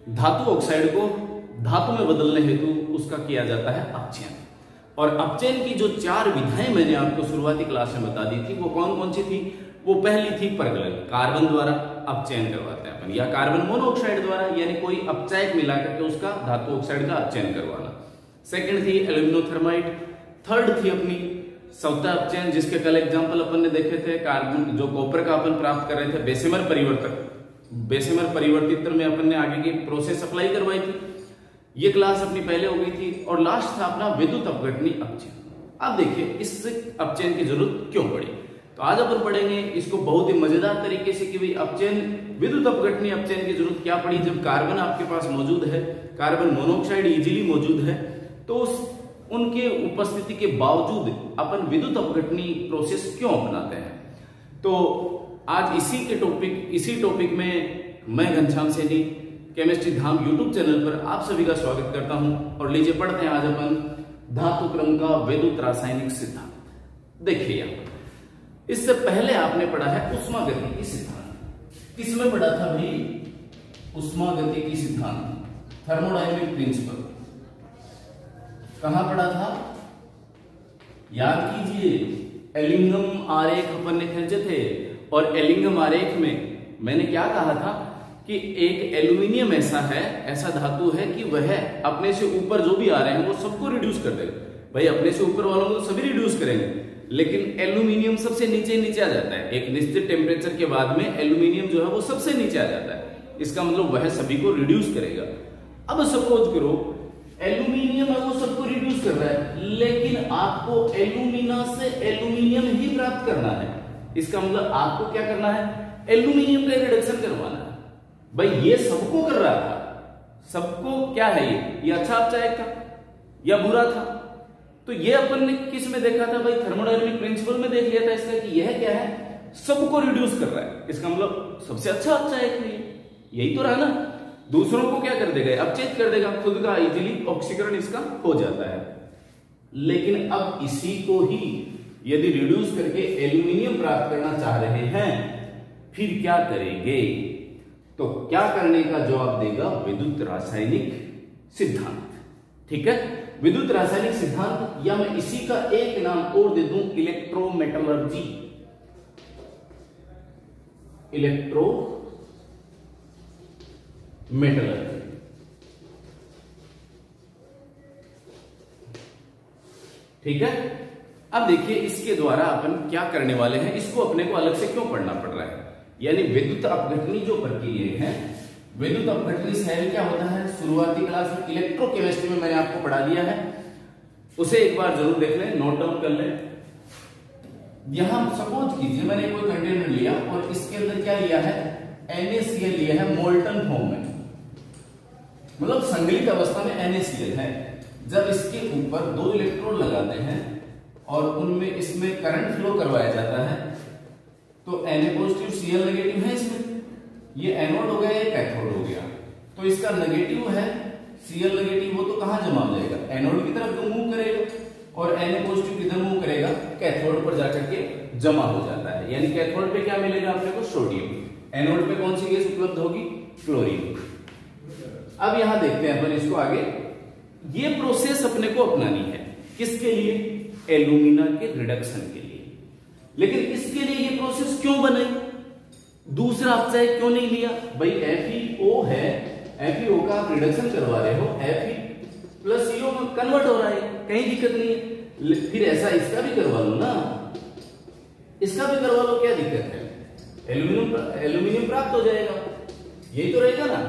धातु ऑक्साइड को धातु में बदलने हेतु उसका किया जाता है अपचयन। और अपचयन की जो 4 विधाएं मैंने आपको शुरुआती क्लास में बता दी थी, वो कौन कौन सी थी? वो पहली थी परगलन, कार्बन द्वारा अपचयन करवाते हैं अपन, या कार्बन मोनोऑक्साइड द्वारा, यानी कोई अपचायक मिलाकर के उसका धातु ऑक्साइड का अपचयन करवाना। सेकंड थी एल्यूमिनोथर्माइड। थर्ड थी अपनी सवता अपचयन, जिसके कल एग्जांपल अपन ने देखे थे। कार्बन जो कॉपर का अपन प्राप्त कर रहे थे, बेसेमर परिवर्तक, बेसेमर परिवर्तित्र में अपन ने आगे की प्रोसेस अप्लाई करवाई थी। ये क्लास अपनी पहले हो गई थी। और लास्ट था अपना विद्युत अपघटनी अपचयन। अब देखिए इस अपचयन की जरूरत क्यों पड़ी, तो आज अपन पढ़ेंगे इसको बहुत ही मजेदार तरीके से कि भाई अपचयन, विद्युत अपघटनी अपचयन की जरूरत क्या पड़ी जब कार्बन आपके पास मौजूद है, कार्बन मोनोऑक्साइड इजीली मौजूद है, तो उनके उपस्थिति के बावजूद अपन विद्युत अपघटनी प्रोसेस क्यों अपनाते हैं। तो आज इसी टॉपिक में मैं घनश्याम सैनी केमिस्ट्री धाम यूट्यूब चैनल पर आप सभी का स्वागत करता हूं। और लीजिए पढ़ते हैं आज अपन धातु क्रम का विद्युत रासायनिक सिद्धांत। देखिए इससे पहले आपने पढ़ा है उष्मागतिकी सिद्धांत। किसमें पढ़ा था भाई? उष्मागतिकी सिद्धांत, थर्मोडायनेमिक प्रिंसिपल। कहां पढ़ा था? याद कीजिए, एलिंगम आरेख अपन ने खींचे थे। और एलिंगम आरेख में मैंने क्या कहा था कि एक एल्यूमिनियम ऐसा धातु है कि वह अपने से ऊपर जो भी आ रहे हैं वो सबको रिड्यूस कर देगा। भाई अपने से ऊपर वालों को सभी रिड्यूस करेंगे, लेकिन एल्यूमिनियम सबसे नीचे आ जाता है। एक निश्चित टेम्परेचर के बाद में एल्यूमिनियम जो है वो सबसे नीचे आ जाता है। इसका मतलब वह सभी को रिड्यूस करेगा। अब सपोज करो एल्यूमिनियम है वो सबको रिड्यूस कर रहा है, लेकिन आपको एल्यूमिना से एल्यूमिनियम ही प्राप्त करना है। इसका मतलब आपको क्या करना है? एल्यूमिनियम का रिडक्शन करवाना है। भाई ये सबको कर रहा था, सबको क्या है ये अच्छा अपचायक था या बुरा था? तो ये अपन ने किस में देखा था भाई? थर्मोडायनेमिक प्रिंसिपल में देख लिया था इसका कि यह क्या है, सबको रिड्यूस कर रहा है। इसका मतलब सबसे अच्छा अपचायक है, यही तो रहा ना। दूसरों को क्या कर देगा? अपचयित कर देगा, खुद का इजीली ऑक्सीकरण इसका हो जाता है। लेकिन अब इसी को ही यदि रिड्यूस करके एल्यूमिनियम प्राप्त करना चाह रहे हैं, फिर क्या करेंगे? तो क्या करने का जवाब देगा विद्युत रासायनिक सिद्धांत। ठीक है, विद्युत रासायनिक सिद्धांत, या मैं इसी का एक नाम और दे दूं इलेक्ट्रोमेटलर्जी। इलेक्ट्रोमेटलर्जी, ठीक है। अब देखिए इसके द्वारा अपन क्या करने वाले हैं, इसको अपने को अलग से क्यों पढ़ना पड़ रहा है। यानी विद्युत अपघटनी जो प्रक्रिया है, विद्युत अपघटनी सेल क्या होता है, शुरुआती क्लास में इलेक्ट्रोकेमिस्ट्री में मैंने आपको पढ़ा दिया है, उसे एक बार जरूर देख लें, नोट डाउन कर लें। यहां सपोज कीजिए मैंने कोई कंटेनर लिया और इसके अंदर क्या लिया है? NaCl लिया है मोल्टन फॉर्म में, मतलब संगलित अवस्था में NaCl है। जब इसके ऊपर 2 इलेक्ट्रोड लगाते हैं और उनमें इसमें करंट फ्लो करवाया जाता है, तो Na पॉजिटिव Cl नेगेटिव है इसमें, ये एनोड हो गया, ये कैथोड हो गया। तो इसका नेगेटिव है Cl नेगेटिव, वो तो कहां जमा हो जाएगा? एनोड की तरफ तो मूव करेगा, और Na पॉजिटिव किधर मूव करेगा? कैथोड पर जाकर के जमा हो जाता है। यानी कैथोड पे क्या मिलेगा अपने को? सोडियम। एनोड पे कौन सी गैस उपलब्ध होगी? क्लोरीन। अब यहां देखते हैं अपन इसको आगे। ये प्रोसेस अपने को अपनानी है, किसके लिए? एल्यूमिना के रिडक्शन के लिए। लेकिन इसके लिए ये प्रोसेस क्यों बनाई? दूसरा अपचायक क्यों नहीं लिया? भाई FeO है, FeO का आप रिडक्शन करवा रहे हो, Fe प्लस CO में कन्वर्ट हो रहा है, कहीं दिक्कत नहीं है। फिर ऐसा इसका भी करवा लो ना, इसका भी करवा लो, क्या दिक्कत है? एल्यूमिनियम प्राप्त हो जाएगा, यही तो रहेगा ना।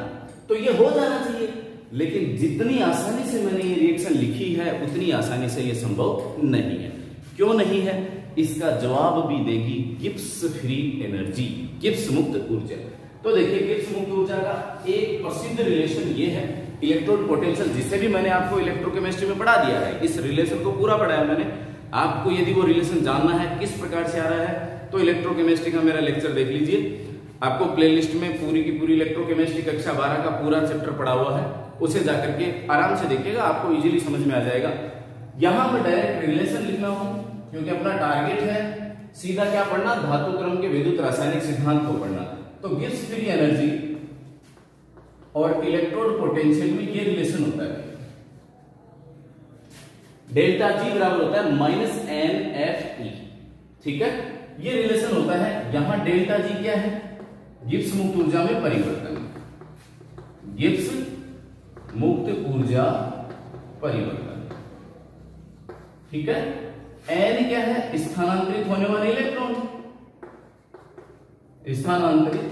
तो ये हो जाना चाहिए, लेकिन जितनी आसानी से मैंने ये रिएक्शन लिखी है उतनी आसानी से ये संभव नहीं है। क्यों नहीं है? इसका जवाब भी देगी गिब्स फ्री एनर्जी, गिब्स मुक्त ऊर्जा। तो देखिए गिब्स मुक्त ऊर्जा का एक प्रसिद्ध रिलेशन ये है इलेक्ट्रोड पोटेंशियल, जिसे भी मैंने आपको इलेक्ट्रोकेमिस्ट्री में पढ़ा दिया है। इस रिलेशन को पूरा पढ़ाया मैंने आपको। यदि वो रिलेशन जानना है किस प्रकार से आ रहा है, तो इलेक्ट्रोकेमिस्ट्री का मेरा लेक्चर देख लीजिए। आपको प्लेलिस्ट में पूरी की पूरी इलेक्ट्रोकेमिस्ट्री कक्षा 12 का पूरा चैप्टर पढ़ा हुआ है, उसे जाकर के आराम से देखिएगा, आपको इजीली समझ में आ जाएगा। यहां मैं डायरेक्ट रिलेशन लिख रहा हूं क्योंकि अपना टारगेट है सीधा क्या पढ़ना? धातु क्रम के विद्युत रासायनिक सिद्धांत को पढ़ना। तो गिब्स फ्री एनर्जी और इलेक्ट्रोड पोटेंशियल में ये रिलेशन होता है, डेल्टा जी बराबर होता है -NFE। ठीक है, ये रिलेशन होता है। यहां डेल्टा जी क्या है, गिब्स मुक्त ऊर्जा में परिवर्तन, गिब्स मुक्त ऊर्जा परिवर्तन। ठीक है, एन क्या है, स्थानांतरित होने वाले इलेक्ट्रॉन, स्थानांतरित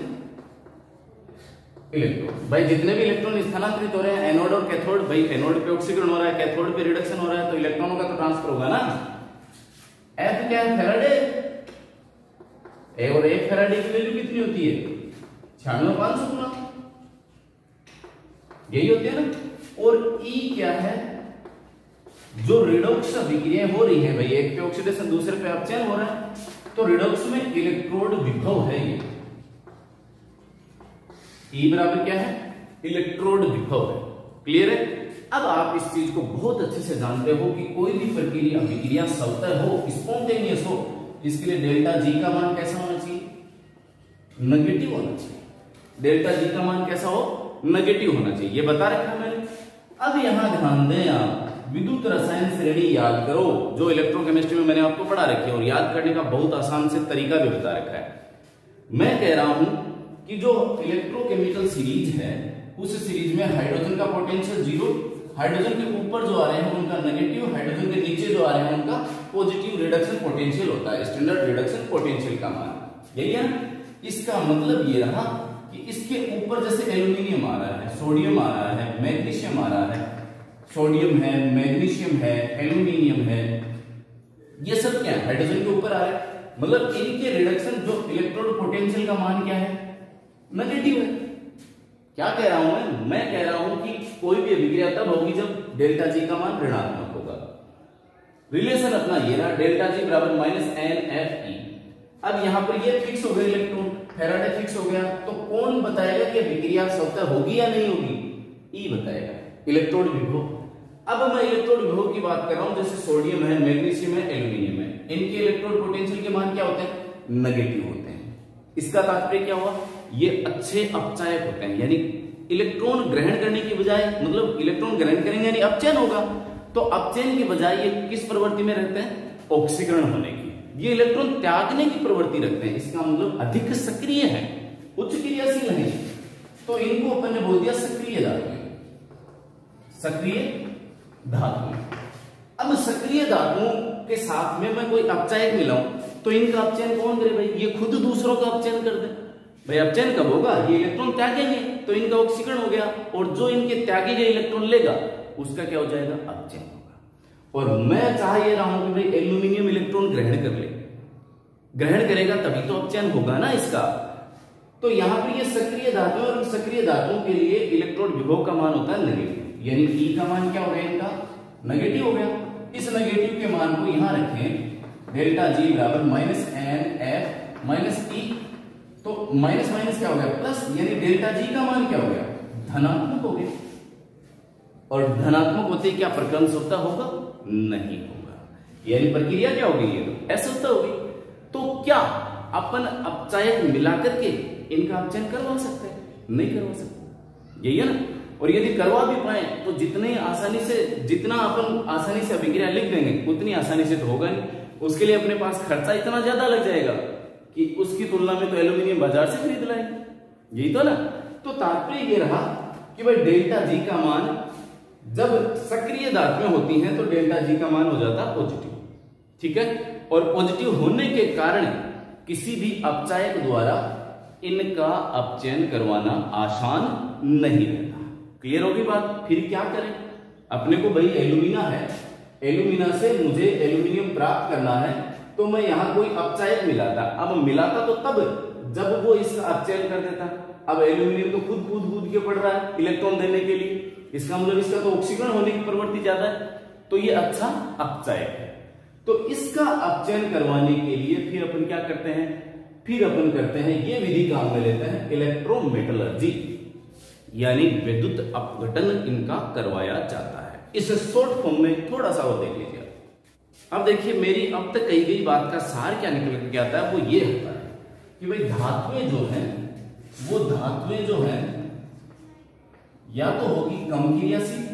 इलेक्ट्रॉन। भाई जितने भी इलेक्ट्रॉन स्थानांतरित हो रहे हैं, एनोड और कैथोड, भाई एनोड पे ऑक्सीकरण हो रहा है, कैथोड पे रिडक्शन हो रहा है, तो इलेक्ट्रॉनों का तो ट्रांसफर होगा ना। एफ क्या है, फेराडे। और एक फेराडे की वैल्यू कितनी होती है, 96,500 गुना, यही होती है ना। और ई क्या है, जो रिडॉक्स अभिक्रियाएं हो रही है, भाई एक पे ऑक्सीडेशन दूसरे पे अपचयन हो रहा है, तो रिडॉक्स में इलेक्ट्रोड विभव है ये। ई बराबर क्या है, इलेक्ट्रोड विभव है। क्लियर है। अब आप इस चीज को बहुत अच्छे से जानते हो कि कोई भी प्रक्रिया अभिक्रिया स्वतः हो, स्पॉन्टेनियस हो, इसके लिए डेल्टा जी का मान कैसा होना चाहिए, नेगेटिव होना चाहिए। डेल्टा जी का मान कैसा हो, नेगेटिव होना चाहिए, ये बता रखा है मैंने। अब यहां ध्यान दें आप, विद्युत रसायन श्रेणी याद करो, जो इलेक्ट्रोकेमिस्ट्री में मैंने आपको पढ़ा रखी है, और याद करने का बहुत आसान से तरीका भी बता रखा है। मैं कह रहा हूं कि जो इलेक्ट्रोकेमिकल सीरीज है, उस सीरीज में हाइड्रोजन का पोटेंशियल 0, हाइड्रोजन के ऊपर जो आ रहे हैं उनका नेगेटिव, हाइड्रोजन के नीचे जो आ रहे हैं उनका पॉजिटिव रिडक्शन पोटेंशियल होता है, स्टैंडर्ड रिडक्शन पोटेंशियल का मान। यही है। इसका मतलब ये रहा कि इसके ऊपर जैसे एल्यूमिनियम आ रहा है, सोडियम आ रहा है, मैग्नीशियम आ रहा है, सोडियम है, मैग्नीशियम है, एल्यूमिनियम है, ये सब क्या है, हाइड्रोजन के ऊपर आ रहा है। मतलब इनके रिडक्शन जो इलेक्ट्रोड पोटेंशियल का मान क्या है, नेगेटिव है। क्या कह रहा हूं मैं कह रहा हूं कि कोई भी अभिक्रिया तब होगी जब डेल्टा जी का मान ऋणात्मक होगा। रिलेशन अपना ये रहा, डेल्टा जी बराबर -NFE। अब यहां पर ये फिक्स हो गए इलेक्ट्रॉन, फेराडे फिक्स हो गया, तो कौन बताएगा कि अभिक्रिया स्वतः होगी या नहीं होगी, ई बताएगा, इलेक्ट्रोड विभव। अब मैं इलेक्ट्रोड विभव की बात कर रहा हूं, जैसे सोडियम है, मैग्नीशियम है, एल्यूमिनियम है, इनके इलेक्ट्रोड पोटेंशियल के मान क्या होते हैं, नेगेटिव होते हैं। इसका तात्पर्य क्या हुआ, ये अच्छे अपचायक होते हैं, यानी इलेक्ट्रॉन ग्रहण करने की बजाय, मतलब इलेक्ट्रॉन ग्रहण करेंगे यानी अपचयन होगा, तो अपचयन की बजाय ये किस प्रवृत्ति में रहते हैं, ऑक्सीकरण होने की। ये इलेक्ट्रॉन त्यागने की प्रवृत्ति रखते हैं, इसका मतलब अधिक सक्रिय है, उच्च क्रियाशील है, तो इनको अपन ने बोल दिया सक्रिय धातु, सक्रिय धातु। अब सक्रिय धातुओं के साथ में मैं कोई अपचायक मिलाऊं तो इनका अपचयन कौन करे, भाई ये खुद दूसरों का अपचयन कर दे। भाई अपचयन कब होगा, ये इलेक्ट्रॉन त्यागेंगे तो इनका ऑक्सीकरण हो गया, और जो इनके त्यागे गए इलेक्ट्रॉन लेगा उसका क्या हो जाएगा, अपचयन होगा। और मैं चाह ये रहा हूं कि भाई एल्यूमिनियम इलेक्ट्रॉन ग्रहण कर ले, ग्रहण करेगा तभी तो अपचयन होगा ना इसका। तो यहां पर ये सक्रिय धातु, और सक्रिय धातुओं के लिए इलेक्ट्रोड विभव का मान होता है नेगेटिव, यानी ई का मान क्या हो गया, इनका नेगेटिव हो गया। इस नेगेटिव के मान को यहां रखें, डेल्टा जी बराबर -NF -E, तो माइनस माइनस क्या हो गया, प्लस, यानी डेल्टा जी का मान क्या हो गया, धनात्मक हो गया। और धनात्मक होते क्या प्रक्रम स्वतः होगा, नहीं होगा, यानी प्रक्रिया क्या होगी, ये असवतः होगी। तो क्या अपन अपचायक मिलाकर के इनका अपचयन करवा सकते हैं, नहीं करवा सकते, यही है ना। और यदि करवा भी पाए तो जितने आसानी से, जितना अपन आसानी से अभिक्रिया लिख देंगे उतनी आसानी से तो होगा नहीं, उसके लिए अपने पास खर्चा इतना ज्यादा लग जाएगा कि उसकी तुलना में तो एल्यूमिनियम बाजार से खरीद लाएंगे, यही तो ना। तो तात्पर्य ये रहा कि भाई डेल्टा जी का मान जब सक्रिय धातुएं होती हैं तो डेल्टा जी का मान हो जाता पॉजिटिव, ठीक है। और पॉजिटिव होने के कारण किसी भी अपचायक द्वारा इनका अपचयन करवाना आसान नहीं रहता। क्लियर होगी बात। फिर क्या करें, अपने को भाई एल्यूमिना है, एल्यूमिना से मुझे एल्यूमिनियम प्राप्त करना है, तो मैं यहां कोई अपचायक मिलाता। अब मिलाता तो तब जब वो इसका अपचयन कर देता। अब एल्यूमिनियम तो खुद कूद के पड़ रहा है इलेक्ट्रॉन देने के लिए, इसका मतलब इसका तो ऑक्सीकरण होने की प्रवृत्ति ज्यादा है, तो ये अच्छा अपचायक है। तो इसका अपचयन करवाने के लिए फिर अपन क्या करते हैं, फिर अपन करते हैं ये विधि काम में लेते हैं इलेक्ट्रोमेटलर्जी, यानी विद्युत अपघटन इनका करवाया जाता है। इस शॉर्ट फॉर्म में थोड़ा सा वो देख लीजिए। अब देखिए मेरी अब तक कही गई बात का सार क्या निकल के आता है, वो ये होता है कि भाई धातुएं जो हैं, वो धातुएं जो हैं या तो होगी कम क्रियाशील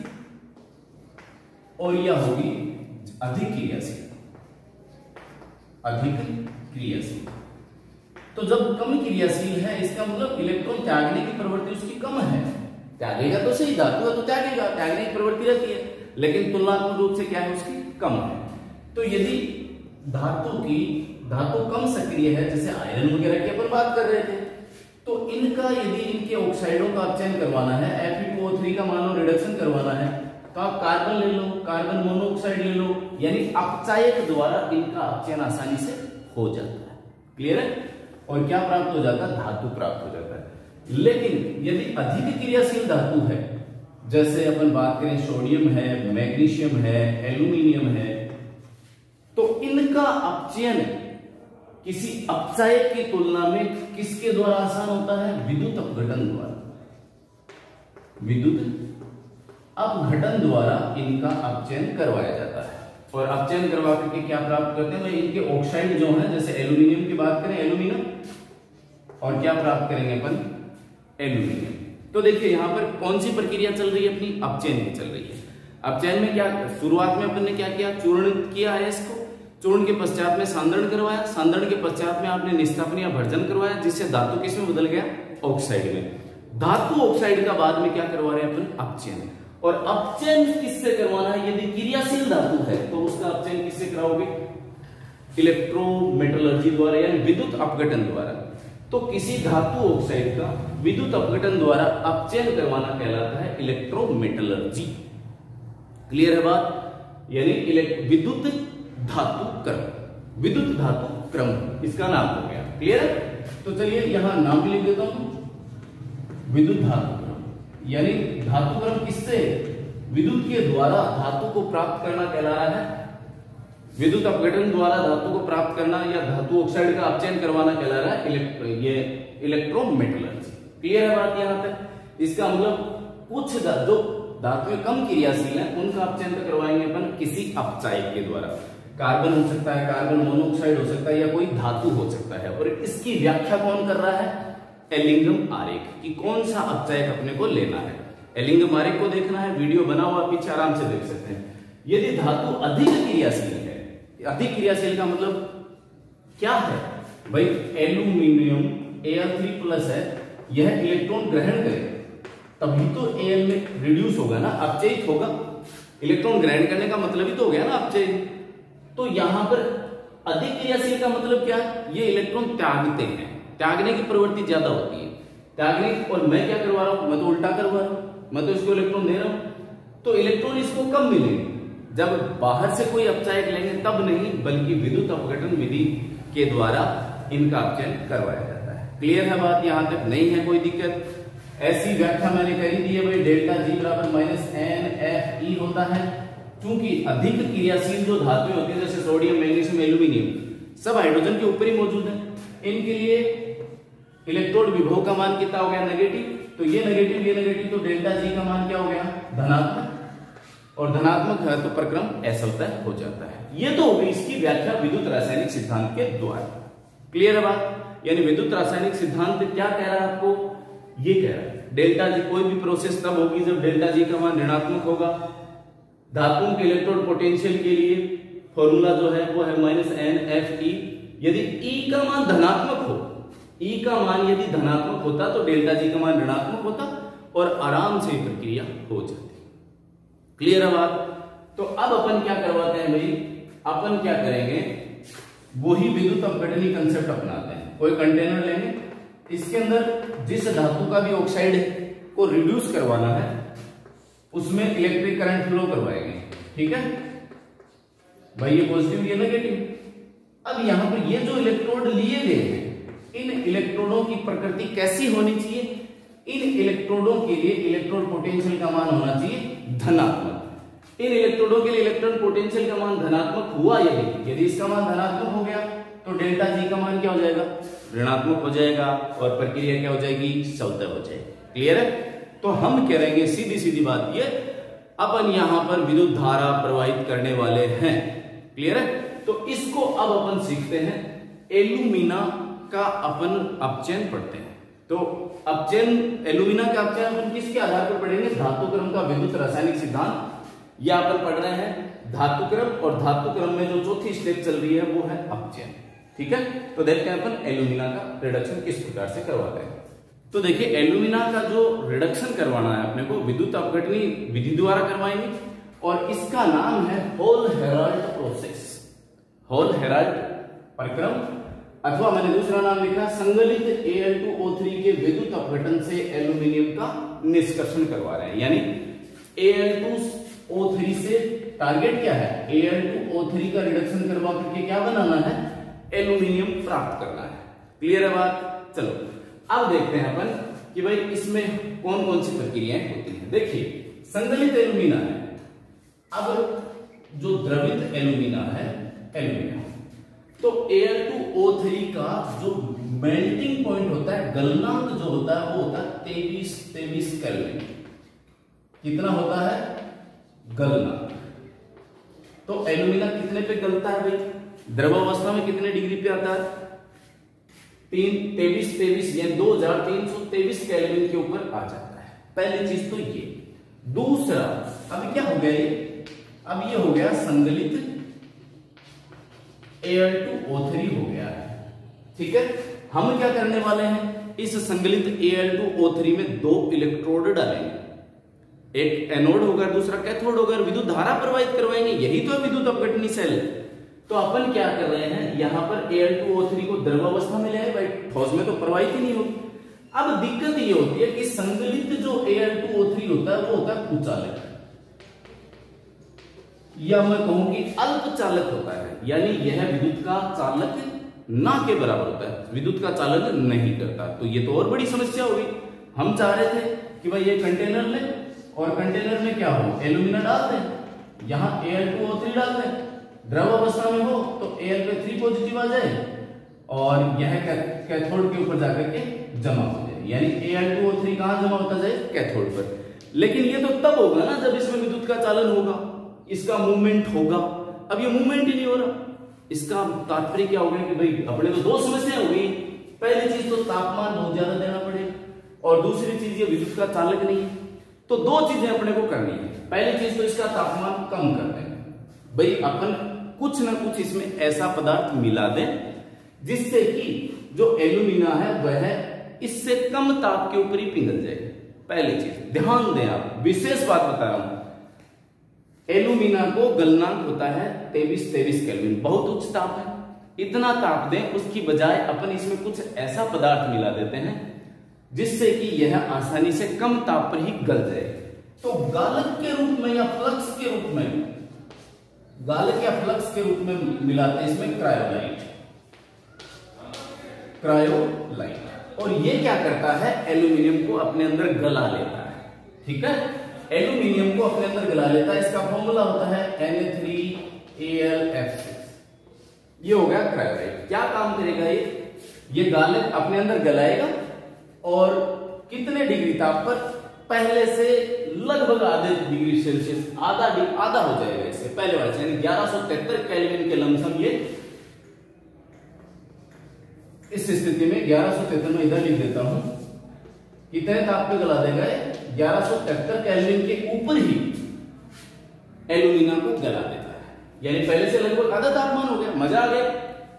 और या होगी अधिक क्रियाशील। अधिक क्रियाशील, तो जब कम क्रियाशील है इसका मतलब इलेक्ट्रॉन त्यागने की प्रवृत्ति उसकी कम है। त्यागेगा तो सही, धातु है तो त्यागेगा, त्यागने की प्रवृत्ति रहती है, लेकिन तुलनात्मक रूप से क्या है उसकी कम है। तो यदि धातु कम सक्रिय है, जैसे आयरन वगैरह की अपन बात कर रहे थे, तो इनका यदि इनके ऑक्साइडों का अपचयन करवाना है, Fe2O3 का मानो रिडक्शन करवाना है, तो आप कार्बन ले लो, कार्बन मोनोऑक्साइड ले लो, यानी अपचायक द्वारा इनका अपचयन आसानी से हो जाता है। क्लियर है? और क्या प्राप्त हो जाता है? धातु प्राप्त हो जाता है। लेकिन यदि अधिक क्रियाशील धातु है, जैसे अपन बात करें सोडियम है, मैग्नीशियम है, एल्यूमिनियम है, तो इनका अपचयन किसी अपचायक की तुलना में किसके द्वारा आसान होता है? विद्युत अपघटन द्वारा। विद्युत अपघटन द्वारा इनका अपचयन करवाया जाता है। और अपचयन करवा करके क्या प्राप्त करते हैं? इनके ऑक्साइड जो है, जैसे एल्यूमिनियम की बात करें, एल्यूमिनियम, और क्या प्राप्त करेंगे अपन? एल्यूमिनियम। तो देखिए यहां पर कौन सी प्रक्रिया चल रही है अपनी? अपचयन की चल रही है। अपचयन में क्या, शुरुआत में अपन ने क्या किया? चूर्ण किया है इसको, चूर्ण के पश्चात में सांद्रण करवाया, सांद्रण के पश्चात में आपने निष्कापन या भर्जन करवाया, जिससे धातु किसमें बदल गया? ऑक्साइड में। धातु ऑक्साइड का बाद में क्या करवा रहे हैं अपन? अपचयन। और अपचयन किससे करवाना है? यदि क्रियाशील धातु है तो उसका अपचयन किससे कराओगे? इलेक्ट्रोमेटलर्जी द्वारा, यानी विद्युत अपघटन द्वारा। तो किसी धातु ऑक्साइड का विद्युत अपघटन द्वारा अपचयन करवाना कहलाता है इलेक्ट्रोमेटलर्जी। क्लियर है बात? यानी विद्युत धातु क्रम, विद्युत धातु क्रम इसका नाम हो गया। क्लियर है? तो चलिए यहां नाम भी लिख देता हूं, विद्युत धातु क्रम। यानी धातु क्रम किससे? विद्युत के द्वारा धातु को प्राप्त करना कहला रहा है, विद्युत अपघटन द्वारा धातु को प्राप्त करना या धातु ऑक्साइड का अपचयन करवाना कहला रहा है ये इलेक्ट्रोमेटलर्जी। क्लियर है बात यहां तक? इसका मतलब कुछ जो धातुएं कम क्रियाशील है उनका अपचयन करवाएंगे अपन किसी अपचायक के द्वारा। कार्बन हो सकता है, कार्बन मोनोऑक्साइड हो सकता है, या कोई धातु हो सकता है। और इसकी व्याख्या कौन कर रहा है? एलिंगम आरेख, कि कौन सा अपचायक अपने को लेना है। एलिंगम आरेख को देखना है, वीडियो बना हुआ पीछे आराम से देख सकते हैं। यदि धातु अधिक क्रियाशील है, अधिक क्रियाशील का मतलब क्या है भाई? एल्यूमिनियम Al3+ है, यह इलेक्ट्रॉन ग्रहण करे तभी तो Al में रिड्यूस होगा ना, अपचयित होगा। इलेक्ट्रॉन ग्रहण करने का मतलब ही तो हो गया ना अपचयित। तो यहां पर अधिक क्रियाशील का मतलब क्या? ये इलेक्ट्रॉन त्यागते हैं, त्यागने की प्रवृत्ति ज्यादा होती है, त्यागने। और मैं क्या करवा रहा हूं? मैं तो उल्टा करवा रहा हूं, मैं तो इसको इलेक्ट्रॉन दे रहा हूं। तो इलेक्ट्रॉन इसको कम मिलेंगे जब बाहर से कोई अपचायक लेंगे, तब नहीं, बल्कि विद्युत अपघटन विधि के द्वारा इनका अपचयन करवाया जाता है। क्लियर है बात? यहां तक नहीं है कोई दिक्कत? ऐसी व्याख्या मैंने कही दी है भाई, डेल्टा G बराबर -NFe होता है। क्योंकि अधिक क्रियाशील जो धातुएं होती है, जैसे सोडियम, मैग्नीशियम, एल्यूमिनियम, सब हाइड्रोजन के ऊपर ही मौजूद है। इनके लिए इलेक्ट्रोड विभव का मान कितना हो गया? नेगेटिव। तो ये नेगेटिव, ये नेगेटिव, तो डेल्टा G का मान क्या हो गया? धनात्मक। और धनात्मक है तो प्रक्रम असमतल हो जाता है। ये तो हो गई इसकी व्याख्या विद्युत रासायनिक सिद्धांत के द्वारा। क्लियर है बात? यानी विद्युत रासायनिक सिद्धांत क्या कह रहा है आपको? ये कह रहा है डेल्टा G, कोई भी प्रोसेस तब होगी जब डेल्टा G का मान ऋणात्मक होगा। धातुओं के इलेक्ट्रोड पोटेंशियल के लिए फॉर्मूला जो है वो है -NFe। यदि E का मान धनात्मक हो, E का मान यदि धनात्मक होता तो डेल्टा G का मान ऋणात्मक होता और आराम से प्रक्रिया हो जाती। क्लियर है बात? तो अब अपन क्या करवाते हैं भाई? अपन क्या करेंगे? वही विद्युत अपघटनी कंसेप्ट अपनाते हैं। कोई कंटेनर लेंगे, इसके अंदर जिस धातु का भी ऑक्साइड को रिड्यूस करवाना है उसमें इलेक्ट्रिक करंट फ्लो करवाएंगे। ठीक है भाई? ये पॉजिटिव, ये नेगेटिव। अब यहां पर ये जो इलेक्ट्रोड लिए गए हैं, इन इलेक्ट्रोडों की प्रकृति कैसी होनी चाहिए? इन इलेक्ट्रोडों के लिए इलेक्ट्रोड पोटेंशियल का मान होना चाहिए धनात्मक। इन इलेक्ट्रोडों के लिए इलेक्ट्रॉन पोटेंशियल का मान धनात्मक हुआ, यदि इसका मान धनात्मक हो गया तो डेल्टा G का मान क्या हो जाएगा? ऋणात्मक हो जाएगा और प्रक्रिया क्या हो जाएगी? सवतः हो जाएगी। क्लियर है? तो हम करेंगे सीधी सीधी बात ये, अपन यहां पर विद्युत धारा प्रवाहित करने वाले हैं। क्लियर है? तो इसको अब अपन सीखते हैं। एल्यूमिना का अपन अपचयन पढ़ते हैं। तो अपचयन एल्यूमिना का अपचयन अपन किसके आधार पर पढ़ेंगे? धातु क्रम का विद्युत रासायनिक सिद्धांत, या अपन पढ़ रहे हैं धातु क्रम, और धातु क्रम में जो चौथी स्टेप चल रही है वो है अपचयन। ठीक है, तो देखते हैं अपन एल्यूमिना का रिडक्शन किस प्रकार से करवाते हैं। तो देखिए एल्यूमिना का जो रिडक्शन करवाना है अपने को विद्युत अपघटनी विधि द्वारा करवाएंगे, और इसका नाम है Hall Heroult process, Hall Heroult प्रक्रम, अथवा मैंने दूसरा नाम लिखा संगलित Al2O3 के विद्युत अपघटन से एल्यूमिनियम का निष्कर्षण करवा रहे हैं। यानी Al2O3 से टारगेट क्या है? Al2O3 का रिडक्शन करवा करके क्या बनाना है? एल्यूमिनियम प्राप्त करना है। क्लियर है बात? चलो अब देखते हैं अपन कि भाई इसमें कौन कौन सी प्रक्रियाएं होती हैं। देखिए संगलित एल्यूमिना है, अब जो द्रवित एल्यूमिना है एल्यूमिना, तो Al2O3 का जो मेल्टिंग पॉइंट होता है, गलनांक जो होता है वो होता है 23 केल्विन। कितना होता है? गलनांक। तो एल्यूमिना कितने पे गलता है भाई? द्रवावस्था में कितने डिग्री पे आता है? 23 या 2323 केल्विन के ऊपर आ जाता है। पहली चीज तो ये। दूसरा, अब क्या हो गया ये? अब ये हो गया संगलित Al2O3 हो गया है। ठीक है, हम क्या करने वाले हैं? इस संगलित Al2O3 में 2 इलेक्ट्रोड डालेंगे, एक एनोड होगा दूसरा कैथोड होगा, विद्युत धारा प्रवाहित करवाएंगे। यही तो है विद्युत अपघटनी सेल। तो अपन क्या कर रहे हैं, यहां पर Al2O3 को द्रवावस्था में ले आए भाई, ठोस में तो प्रवाहित ही नहीं होगी। अब दिक्कत ये होती है कि संगलित जो Al2O3 होता है वो होता है कुचालक, या मैं कहूं कि अल्पचालक होता है। यानी यह विद्युत का चालक ना के बराबर होता है, विद्युत का चालन नहीं करता। तो ये तो और बड़ी समस्या होगी। हम चाह रहे थे कि भाई ये कंटेनर ले और कंटेनर में क्या हो, एल्यूमिना डाल दें, यहां Al2O3 डाल दें, द्रव अवस्था में हो तो Al पे 3 पॉजिटिव आ जाए और यह कैथोड के ऊपर जाकर के जमा हो जाए। यानी Al2O3 कहां जमा होता जाए? कैथोड पर। लेकिन ये तो तब होगा ना जब इसमें विद्युत का चालन होगा, इसका मूवमेंट होगा। अब ये मूवमेंट ही नहीं हो रहा। इसका तात्पर्य क्या हो गया कि भाई अपने तो 2 समस्याएं हो गई। पहली चीज तो तापमान बहुत ज्यादा देना पड़ेगा, और दूसरी चीज ये विद्युत का चालक नहीं है। तो 2 चीजें अपने को करनी है। पहली चीज तो इसका तापमान कम कर दें भाई, अपन कुछ ना कुछ इसमें ऐसा पदार्थ मिला दें जिससे कि जो एल्यूमिना है वह इससे कम ताप के ऊपर ही पिघल जाए। पहली चीज ध्यान दें, आप विशेष बात बता रहा हूं, एल्यूमिना को गलनांक होता है 23 केल्विन, बहुत उच्च ताप है। इतना ताप दें, उसकी बजाय अपन इसमें कुछ ऐसा पदार्थ मिला देते हैं जिससे कि यह आसानी से कम ताप पर ही गल जाए। तो गालक के रूप में या फ्लक्स के रूप में, गालक या फ्लक्स के रूप में मिलाते हैं इसमें क्रायोलाइट, क्रायोलाइट। और ये क्या करता है, एल्यूमिनियम को अपने अंदर गला लेता है। ठीक है, एल्यूमिनियम को अपने अंदर गला लेता है। इसका फॉर्मूला होता है Na3Al(F6). ये हो गया क्रायोलाइट। क्या काम करेगा ये गालक अपने अंदर गलाएगा और कितने डिग्री ताप पर? पहले से लगभग आधे डिग्री सेल्सियस, आधा हो जाएगा इससे पहले वाले, यानी 1173 केल्विन के लमसम ये इस स्थिति में 1173 में इधर लिख देता हूं, कितने ताप पे गला देगा? 1173 केल्विन के ऊपर ही एल्यूमिना को गला देता है। यानी पहले से लगभग आधा तापमान हो गया, मजा आ गया।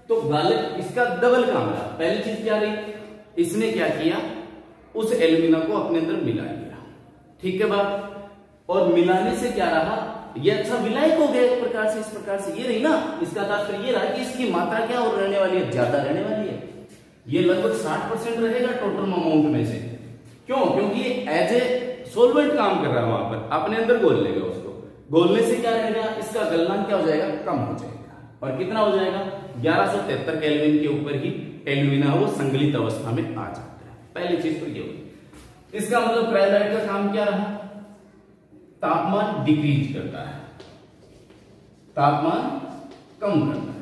तो गालक इसका डबल काम रहा। पहली चीज क्या रही, इसने क्या किया, उस एल्यूमिना को अपने अंदर मिला लिया। ठीक है बात। और मिलाने से क्या रहा, ये अच्छा विलायक हो गया एक प्रकार से। इस प्रकार से ये रही ना, इसका तात्पर्य ये रहा कि इसकी मात्रा क्या और रहने वाली है, ज्यादा रहने वाली है। ये लगभग 60% रहेगा टोटल अमाउंट में से। क्यों? क्योंकि ये एज ए सोलवेंट काम कर रहा है वहां पर, अपने अंदर घोल लेगा उसको। घोलने से क्या रहेगा, इसका गलनांक क्या हो जाएगा, कम हो जाएगा। और कितना हो जाएगा, 1173 केल्विन के ऊपर ही एल्यूमिना वो संगलित अवस्था में आ जाता है। पहली चीज तो ये होगी। इसका मतलब क्रायोलाइट का काम क्या रहा, तापमान डिक्रीज करता है, तापमान कम करता है।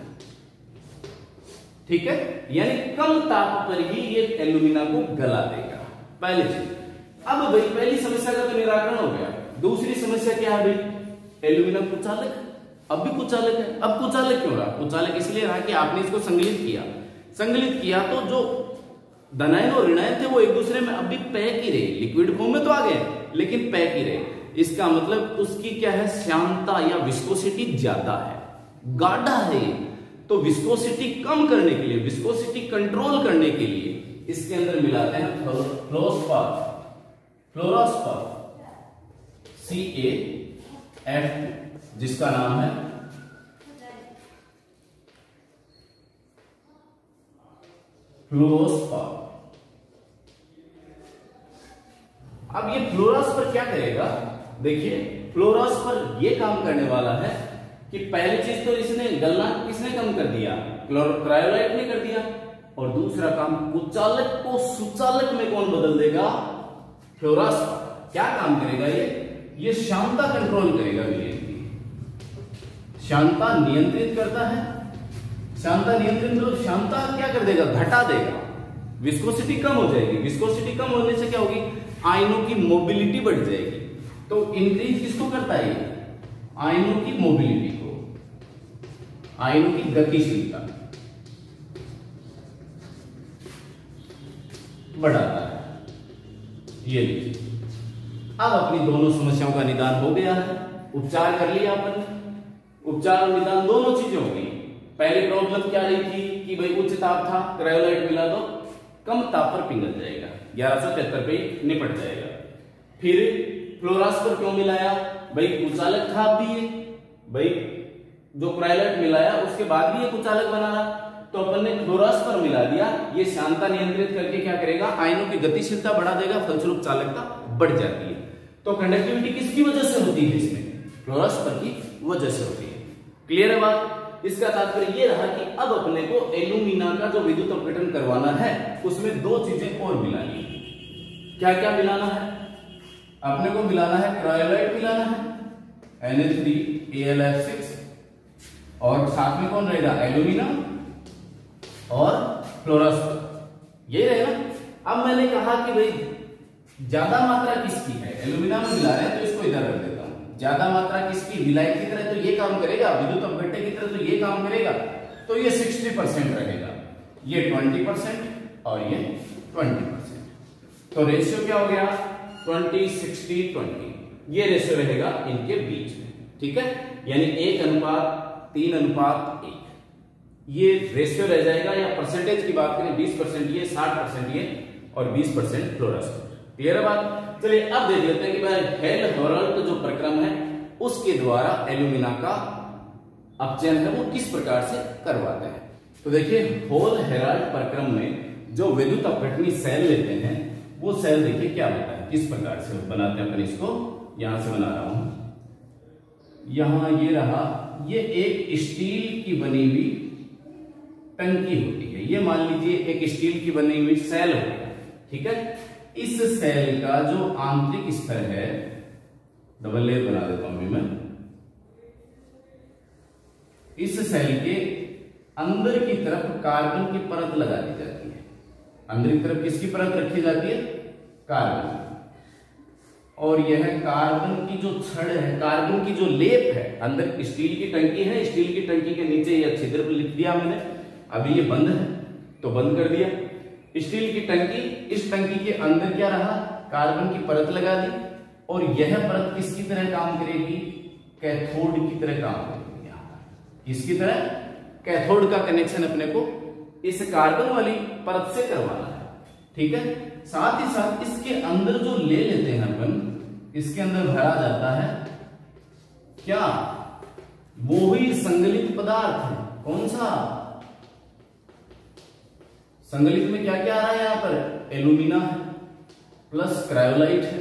ठीक है, यानी कम ताप पर ही ये एल्यूमिना को गला देगा। पहली चीज। अब भाई पहली समस्या का तो निराकरण हो गया। दूसरी समस्या क्या है भाई, एल्यूमिना कुचालक, अब भी कुचालक है। अब कुचालक क्यों रहा? कुचालक इसलिए रहा कि आपने इसको संगलित किया। संगलित किया तो जो धनायन और ऋणायन थे वो एक दूसरे में अब भी पैक ही रहे, लिक्विड फॉर्म में तो आ गए लेकिन पैक ही रहे। इसका मतलब उसकी क्या है, श्यानता या विस्कोसिटी ज्यादा है, गाढ़ा है। तो विस्कोसिटी कम करने के लिए, विस्कोसिटी कंट्रोल करने के लिए इसके अंदर मिलाते हैं फ्लोरोस्पर, फ्लोरोस्पर CaF2 जिसका नाम है फ्लोरोस्पर। अब ये फ्लोरोस्पर क्या करेगा, देखिए फ्लोरोस्पर ये काम करने वाला है कि पहली चीज तो इसने गलना किसने कम कर दिया, क्रायोलाइट ने कर दिया, और दूसरा काम कुचालक को सुचालक में कौन बदल देगा, फ्लोरोस्पर। क्या काम करेगा ये श्यानता कंट्रोल करेगा, विलयन की श्यानता नियंत्रित करता है। श्यानता नियंत्रित मतलब श्यानता क्या कर देगा, घटा देगा, विस्कोसिटी कम हो जाएगी। विस्कोसिटी कम होने से क्या होगी, आयनों की मोबिलिटी बढ़ जाएगी। तो इंक्रीज किसको करता है, आयनों की मोबिलिटी को, आयनों की गतिशीलता बढ़ाता है। ये लीजिए, अब अपनी दोनों समस्याओं का निदान हो गया है, उपचार कर लिया अपन। उपचार और निदान दोनों चीजें हो गई। पहली प्रॉब्लम क्या रही थी कि भाई उच्च ताप था, क्रायोलाइट मिला तो कम ताप पर पिघल जाएगा, 1173 पे निपट जाएगा। फिर फ्लोरोस्पर क्यों मिलाया, भाई कुचालक था अब भी ये, भाई जो क्रायोलाइट मिलाया उसके बाद भी ये कुचालक बना रहा, तो अपन ने फ्लोरोस्पर मिला दिया। ये श्यानता नियंत्रित करके क्या करेगा, आयनों की गतिशीलता बढ़ा देगा, फलस्वरूप चालकता बढ़ जाती है। तो कंडक्टिविटी किसकी वजह से होती है, इसमें फ्लोरोस्पर की वजह से होती है। क्लियर है बात। इसका तात्पर्य ये रहा कि अब अपने को एल्यूमिना का जो विद्युत अपघटन करवाना है उसमें दो चीजें और मिलानी है। क्या क्या मिलाना है, अपने को मिलाना है क्रायोलाइट मिलाना है Na3AlF6, और साथ में कौन रहेगा, एल्यूमिना और फ्लोरोस्पर, यही रहेगा। अब मैंने कहा कि भाई ज्यादा मात्रा किसकी है, एल्यूमिना में मिला रहे हैं तो इसको इधर रख देता हूं। ज्यादा मात्रा किसकी, विलायक की तरह तो ये काम करेगा, विद्युत अपघट्य की तरह तो ये काम करेगा, तो ये 60% रहेगा, ये 20% और ये 20%। तो रेशियो क्या हो गया, 20-60-20, ये रेशियो रहेगा इनके बीच में, ठीक है। यानी 1:3:1 ये रेशियो रह जाएगा। या परसेंटेज की बात करें 20% ये, 60% ये और 20% फ्लोरोस्पर। क्लियर है बात। चलिए अब देख लेते हैं कि भाई हेल-हेराल्ड जो प्रक्रम है उसके द्वारा एल्यूमिना का अपचयन है वो किस प्रकार से करवाते हैं। तो देखिए हेल-हेराल्ड प्रक्रम में जो विद्युत अपघटनी सेल लेते हैं वो सेल देखिए क्या होता है, किस प्रकार से बनाते हैं। अपन इसको यहां से बना रहा हूं, यहां ये रहा, ये एक स्टील की बनी हुई टंकी होती है। ये मान लीजिए एक स्टील की बनी हुई सेल हो, ठीक है। इस सेल का जो आंतरिक स्तर है, डबल लेयर बना देता हूं मैं, इस सेल के अंदर की तरफ कार्बन की परत लगा दी जाती है। अंदर की तरफ किसकी परत रखी जाती है, कार्बन। और यह कार्बन की जो छड़ है, कार्बन की जो लेप है, अंदर स्टील की टंकी है, स्टील की टंकी के नीचे यह छिद्र लिख दिया मैंने, अभी ये बंद है तो बंद कर दिया। स्टील की टंकी, इस टंकी के अंदर क्या रहा, कार्बन की परत लगा दी, और यह परत किसकी तरह काम करेगी, कैथोड की तरह काम करेगी। किसकी तरह, कैथोड का कनेक्शन अपने को इस कार्बन वाली परत से करवाना है, ठीक है। साथ ही साथ इसके अंदर जो ले लेते हैं अपन, इसके अंदर भरा जाता है क्या, वो ही संगलित पदार्थ है। कौन सा संगलित में क्या क्या आ रहा है, यहां पर एल्यूमिना है प्लस क्रायोलाइट है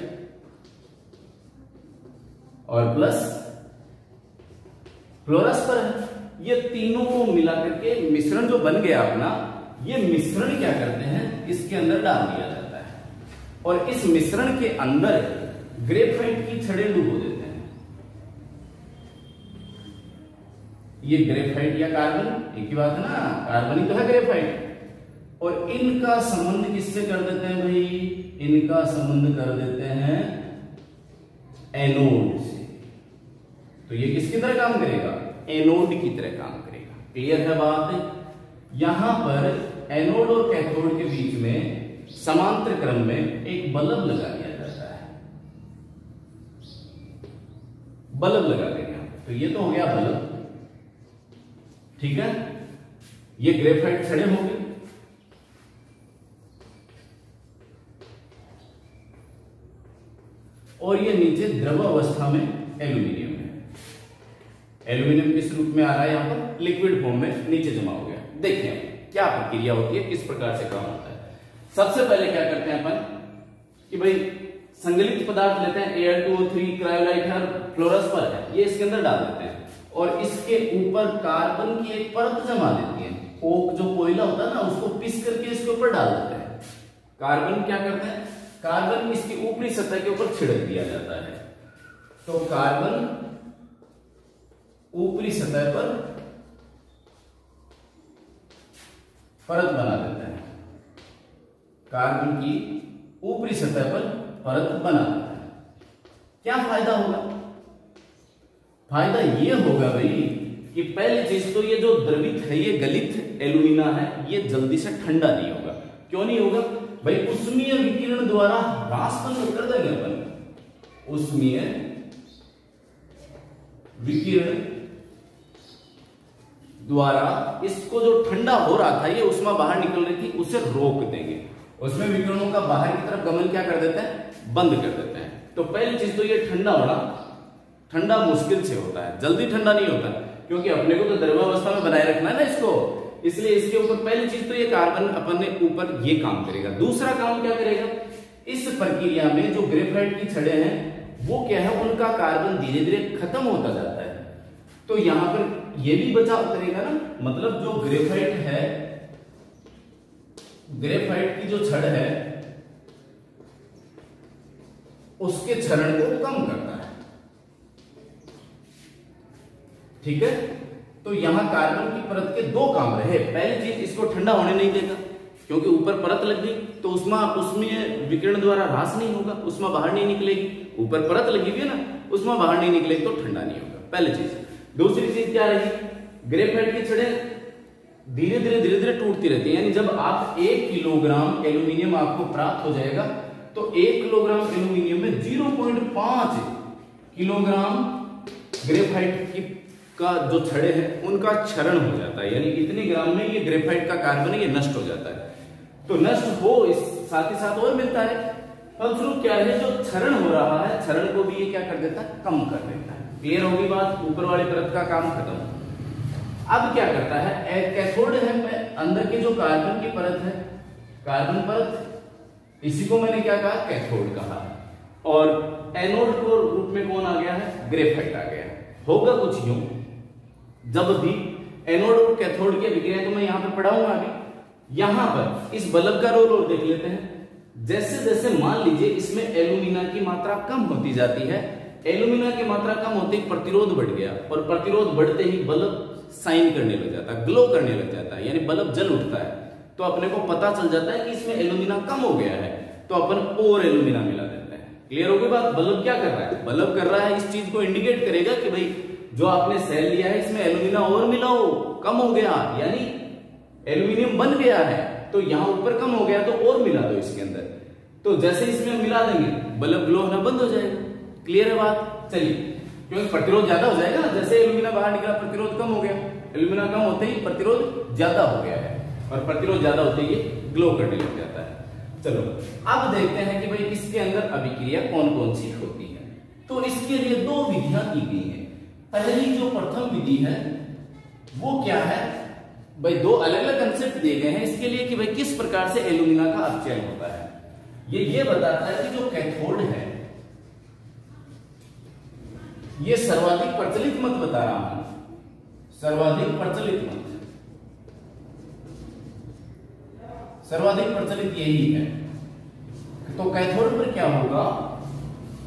और प्लस फ्लोरोस्पर है। ये तीनों को मिला करके मिश्रण जो बन गया अपना, ये मिश्रण क्या करते हैं, इसके अंदर डाल दिया जाता है और इस मिश्रण के अंदर ग्रेफाइट की छड़ें डुबो देते हैं। ये ग्रेफाइट या कार्बन एक ही बात है ना, कार्बन ही तो है ग्रेफाइट। और इनका संबंध किससे कर देते हैं भाई, इनका संबंध कर देते हैं एनोड से। तो ये किसकी तरह काम करेगा, एनोड की तरह काम करेगा। क्लियर है बात। यहां पर एनोड और कैथोड के बीच में समांतर क्रम में एक बल्ब लगा दिया जाता है, बल्ब लगा देंगे। तो ये तो हो गया बल्ब, ठीक है। ये ग्रेफाइट छड़े होंगे, और ये नीचे द्रव अवस्था में एल्यूमिनियम है। एल्यूमिनियम किस रूप में आ रहा है, यहां पर लिक्विड फॉर्म में नीचे जमा हो गया। देखिए क्या प्रक्रिया होती है, किस प्रकार से काम होता है। सबसे पहले क्या करते हैं अपन कि भाई संगलित पदार्थ लेते हैं, Al2O3 क्रायोलाइट है, फ्लोरोस्पर है, ये इसके अंदर डाल देते हैं और इसके ऊपर कार्बन की एक परत जमा देती है। ओक जो कोयला होता है ना, उसको पीस करके इसके ऊपर डाल देते हैं। कार्बन क्या करते हैं, कार्बन इसकी ऊपरी सतह के ऊपर छिड़क दिया जाता है। तो कार्बन ऊपरी सतह पर परत बना देता है, कार्बन की ऊपरी सतह पर परत बना देता है। क्या फायदा होगा, फायदा ये होगा भाई कि पहली चीज तो ये जो द्रवित है, ये गलित एल्यूमिना है, ये जल्दी से ठंडा नहीं होगा। क्यों नहीं होगा भाई, उष्मीय विकिरण द्वारा ह्रास कर देंगे अपन। उष्मीय विकिरण द्वारा इसको जो ठंडा हो रहा था, ये उष्मा बाहर निकल रही थी, उसे रोक देंगे। उसमें विकिरणों का बाहर की तरफ गमन क्या कर देते हैं, बंद कर देते हैं। तो पहली चीज तो ये ठंडा होना, ठंडा मुश्किल से होता है, जल्दी ठंडा नहीं होता, क्योंकि अपने को तो द्रवावस्था में बनाए रखना है ना इसको, इसलिए इसके ऊपर पहली चीज तो ये कार्बन अपने ऊपर ये काम करेगा। दूसरा काम क्या करेगा, इस प्रक्रिया में जो ग्रेफाइट की छड़ें हैं वो क्या है, उनका कार्बन धीरे धीरे खत्म होता जाता है। तो यहां पर ये भी बचाव करेगा ना, मतलब जो ग्रेफाइट है, ग्रेफाइट की जो छड़ है उसके क्षरण को कम करता है, ठीक है। तो यहां कार्बन की परत के दो काम रहे। पहली चीज, इसको ठंडा होने नहीं देगा, क्योंकि ऊपर परत लग गई तो उसमें विकिरण द्वारा ह्रास नहीं होगा, उष्मा बाहर नहीं निकलेगी। ऊपर परत लगी हुई है ना, उष्मा बाहर नहीं निकलेगी तो ठंडा नहीं होगा, पहली चीज। दूसरी चीज क्या रही, ग्रेफाइट की छड़ें धीरे धीरे टूटती रहती है। यानी जब आप 1 किलोग्राम एल्यूमिनियम आपको प्राप्त हो जाएगा, तो 1 किलोग्राम एल्यूमिनियम में 0.5 किलोग्राम ग्रेफाइट की का जो छड़े हैं उनका क्षरण हो जाता है। यानी इतने ग्राम में ये ग्रेफाइट का कार्बन ये नष्ट हो जाता है। तो नष्ट हो, इस साथ ही साथ और मिलता है। फलस्वरूप क्या है, जो क्षरण हो रहा है, क्षरण को भी ये क्या कर देता है, कम कर देता है। क्लियर होगी बात, ऊपर वाली परत का काम खत्म। अब क्या करता है, कैथोड है, अंदर के जो कार्बन की परत है, कार्बन परत, इसी को मैंने क्या कहा, कैथोड कहा। और एनोड को रूप में कौन आ गया है, ग्रेफाइट आ गया। होगा कुछ यूं, जब भी एनोड और कैथोड की विक्रिया, तो मैं यहां पर पढ़ाऊंगा अभी। यहां पर इस बल्ब का रोल और देख लेते हैं। जैसे जैसे मान लीजिए इसमें एल्यूमिना की मात्रा कम होती जाती है, एल्यूमिना की मात्रा कम होते ही प्रतिरोध बढ़ गया, और प्रतिरोध बढ़ते ही बल्ब साइन करने लग जाता है, ग्लो करने लग जाता है, यानी बल्ब जल उठता है। तो अपने को पता चल जाता है कि इसमें एल्यूमिना कम हो गया है, तो अपन और एल्यूमिना मिला देते हैं। क्लियर हो गई बात। बल्ब क्या कर रहा है, बल्ब कर रहा है, इस चीज को इंडिकेट करेगा कि भाई जो आपने सेल लिया है इसमें एल्यूमिना और मिलाओ, कम हो गया, यानी एल्यूमिनियम बन गया है, तो यहां ऊपर कम हो गया तो और मिला दो इसके अंदर। तो जैसे इसमें मिला देंगे बल्ब ग्लो होना बंद हो जाएगा। क्लियर है बात। चलिए, क्योंकि प्रतिरोध ज्यादा हो जाएगा, जैसे एल्यूमिना बाहर निकला प्रतिरोध कम हो गया, एल्यूमिना कम होते ही प्रतिरोध ज्यादा हो गया है, और प्रतिरोध ज्यादा होते ही ग्लो करने लग जाता है। चलो अब देखते हैं कि भाई इसके अंदर अभिक्रिया कौन कौन सी होती है। तो इसके लिए दो विधियां की गई है। पहली जो प्रथम विधि है वो क्या है भाई, दो अलग अलग कंसेप्ट दिए गए हैं इसके लिए कि भाई किस प्रकार से एल्यूमिना का अपचयन होता है। ये बताता है कि जो कैथोड है, ये सर्वाधिक प्रचलित मत बता रहा हूं, सर्वाधिक प्रचलित मत, सर्वाधिक प्रचलित यही है। तो कैथोड पर क्या होगा,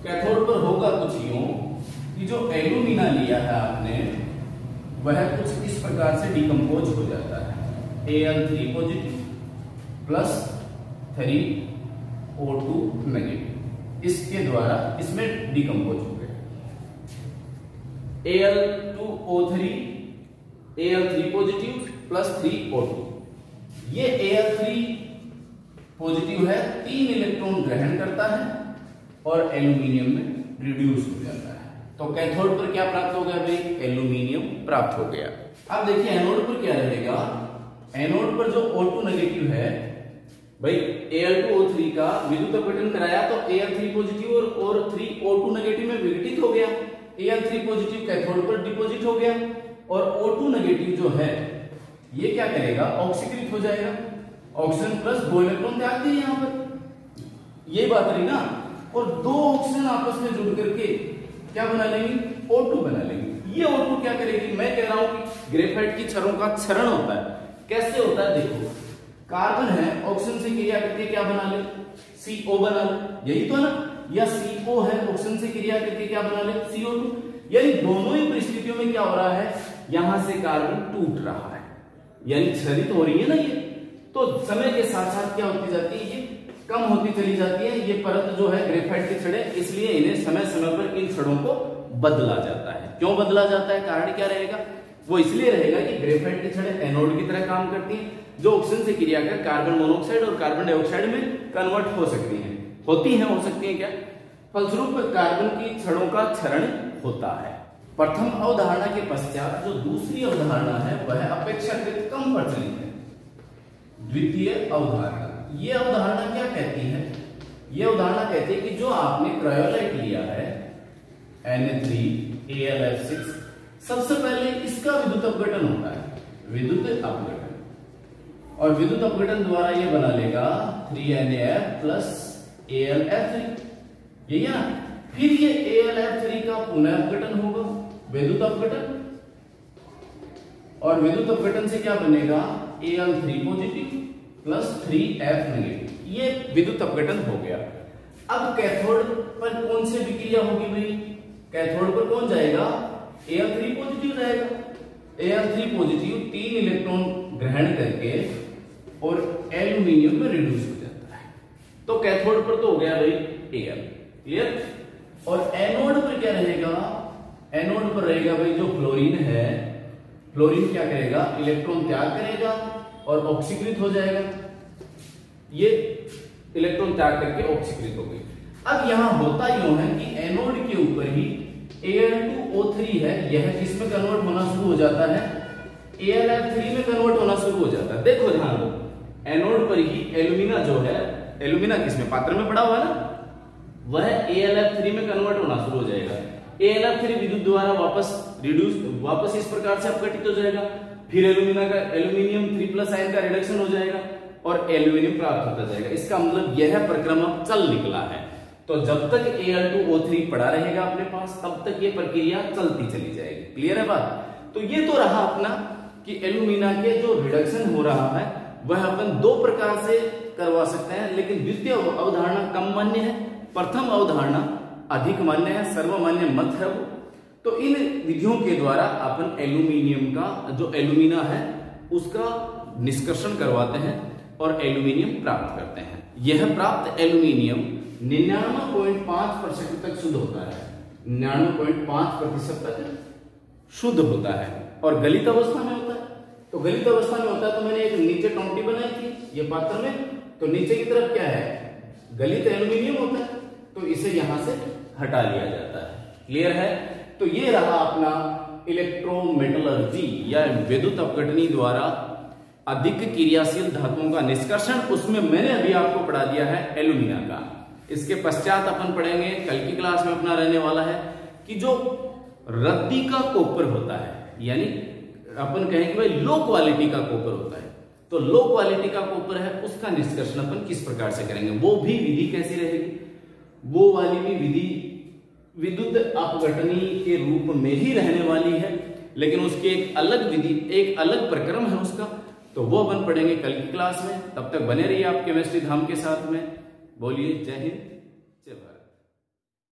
कैथोड पर होगा कुछ यूं कि जो एल्यूमिना लिया है आपने, वह कुछ इस प्रकार से डिकम्पोज हो जाता है। Al3 positive plus 3O2 negative, इसके द्वारा इसमें डिकम्पोज हो गया। Al2O3, Al3 positive plus 3O2, ये Al3 पॉजिटिव है, 3 इलेक्ट्रॉन ग्रहण करता है और एल्यूमिनियम में रिड्यूस हो जाता है। तो कैथोड पर क्या प्राप्त हो गया भाई? एल्यूमिनियम प्राप्त हो गया। अब देखिए एनोड पर क्या रहेगा? एनोड पर जो O2 नेगेटिव है भाई, Al2O3 का विद्युत अपघटन कराया तो Al3 पॉजिटिव और 3 O2 नेगेटिव में विघटित हो गया। Al3 पॉजिटिव कैथोड पर डिपॉजिट हो गया और O2 नेगेटिव जो है ये क्या करेगा? ऑक्सीकृत हो जाएगा। ऑक्सीजन प्लस 2 इलेक्ट्रॉन त्याग दिए यहां पर, ये बात रही ना। और 2 ऑक्सीजन आपस में जुड़ करके क्या बना लेंगे? O2 बना लेंगे। ये O2 क्या करेगी? मैं कह रहा हूं कि ग्रेफाइट की क्षारों का क्षरण होता है। कैसे होता है देखो, कार्बन है, ऑक्सीजन से क्रिया करके क्या बना ले? CO बना ले, यही तो है ना। या CO है, ऑक्सीजन से क्रिया करके क्या बना ले? CO2। यानी दोनों ही परिस्थितियों में क्या हो रहा है? यहां से कार्बन टूट रहा है, यानी क्षरित हो रही है ना ये। तो समय के साथ साथ क्या होती जाती है? ये कम होती चली जाती है। ये परत जो है ग्रेफाइट की छड़ें, इसलिए इन्हें समय समय पर इन छड़ों को बदला जाता है। क्यों बदला जाता है? कारण क्या रहेगा? वो इसलिए रहेगा कि ग्रेफाइट की छड़ें एनोड की तरह काम करती हैं, जो ऑक्सीजन से क्रिया कर कार्बन मोनोऑक्साइड और कार्बन डाइऑक्साइड में कन्वर्ट हो सकती हैं, हो सकती हैं क्या? फलस्वरूप कार्बन की छड़ों का क्षरण होता है। प्रथम अवधारणा के पश्चात जो दूसरी अवधारणा है वह अपेक्षाकृत कम प्रचलित है, द्वितीय अवधारणा। ये अवधारणा क्या कहती है? ये अवधारणा कहती है कि जो आपने क्रायोलाइट लिया है Na3AlF6, सबसे पहले इसका विद्युत अपघटन होता है, विद्युत अपघटन, और विद्युत अपघटन द्वारा ये बना लेगा 3NaF प्लस AlF3, यही है ना। फिर ये AlF3 का पुनः अपघटन होगा, विद्युत अपघटन, और विद्युत अपघटन से क्या बनेगा? Al3 positive plus 3F negative. ये विद्युत अपघटन हो गया। अब कैथोड पर कौन सी विक्रिया होगी भाई? कैथोड पर कौन जाएगा? Al3 पॉजिटिव जाएगा। Al3 पॉजिटिव 3 इलेक्ट्रॉन ग्रहण करके और एल्यूमिनियम में रिड्यूस हो जाता है। तो कैथोड पर तो हो गया भाई Al, क्लियर। और एनोड पर क्या रहेगा? एनोड पर रहेगा भाई जो फ्लोरीन है, फ्लोरीन क्या करेगा? इलेक्ट्रॉन त्याग करेगा और ऑक्सीकृत हो जाएगा। ये इलेक्ट्रॉन त्याग करके ऑक्सीकृत हो गई। अब यहां होता यूं है कि एनोड के ऊपर ही Al2O3 है, यह किसमें कन्वर्ट होना शुरू हो जाता है? AlF3 में कन्वर्ट होना शुरू हो जाता है। देखो ध्यान दो, एनोड पर ही एल्यूमिना जो है, एल्यूमिना किसमें? पात्र में पड़ा हुआ है ना, वह AlF3 में कन्वर्ट होना शुरू हो जाएगा। AlF3 विद्युत द्वारा वापस इस प्रकार से अपघटित हो जाएगा। फिर एल्यूमिना का एल्यूमिनियम 3+ आयन का रिडक्शन हो जाएगा और एल्यूमिनियम प्राप्त होता जाएगा। इसका मतलब यह प्रक्रम अब चल निकला है। तो जब तक Al2O3 पड़ा रहेगा अपने पास, तब तक ये प्रक्रिया चलती चली जाएगी। क्लियर है बात? तो ये तो रहा अपना कि एल्यूमिना के जो रिडक्शन हो रहा है वह अपन 2 प्रकार से करवा सकते हैं, लेकिन द्वितीय अवधारणा कम मान्य है, प्रथम अवधारणा अधिक मान्य है, सर्वमान्य मत है वो। तो इन विधियों के द्वारा अपन एल्यूमिनियम का जो एल्यूमिना है उसका निष्कर्षण करवाते हैं और एल्यूमिनियम प्राप्त करते हैं। यह प्राप्त एल्यूमिनियम 99.5% तक शुद्ध होता है, 99.5% तक शुद्ध होता है और गलित अवस्था में होता है। तो गलित अवस्था में होता है, तो मैंने एक नीचे टोंटी बनाई थी ये पात्र में, तो नीचे की तरफ क्या है? गलित एल्यूमिनियम होता है, तो इसे यहां से हटा लिया जाता है। क्लियर है? तो ये रहा अपना इलेक्ट्रोमेटलर्जी या विद्युत अपघटनी द्वारा अधिक क्रियाशील धातुओं का निष्कर्षण। उसमें मैंने अभी आपको पढ़ा दिया है एल्यूमिना का। इसके पश्चात अपन पढ़ेंगे, कल की क्लास में अपना रहने वाला है कि जो रद्दी का कॉपर होता है, यानी अपन कहें कि भाई लो क्वालिटी का कॉपर होता है, तो लो क्वालिटी का कॉपर है उसका निष्कर्षण अपन किस प्रकार से करेंगे, वो भी विधि कैसी रहेगी? वो वाली भी विधि विद्युत अपघटनी के रूप में ही रहने वाली है, लेकिन उसकी एक अलग विधि, एक अलग प्रक्रम है उसका। तो वो अपन पढ़ेंगे कल की क्लास में। तब तक बने रहिए आप केमिस्ट्री धाम के साथ में। बोलिए जय हिंद।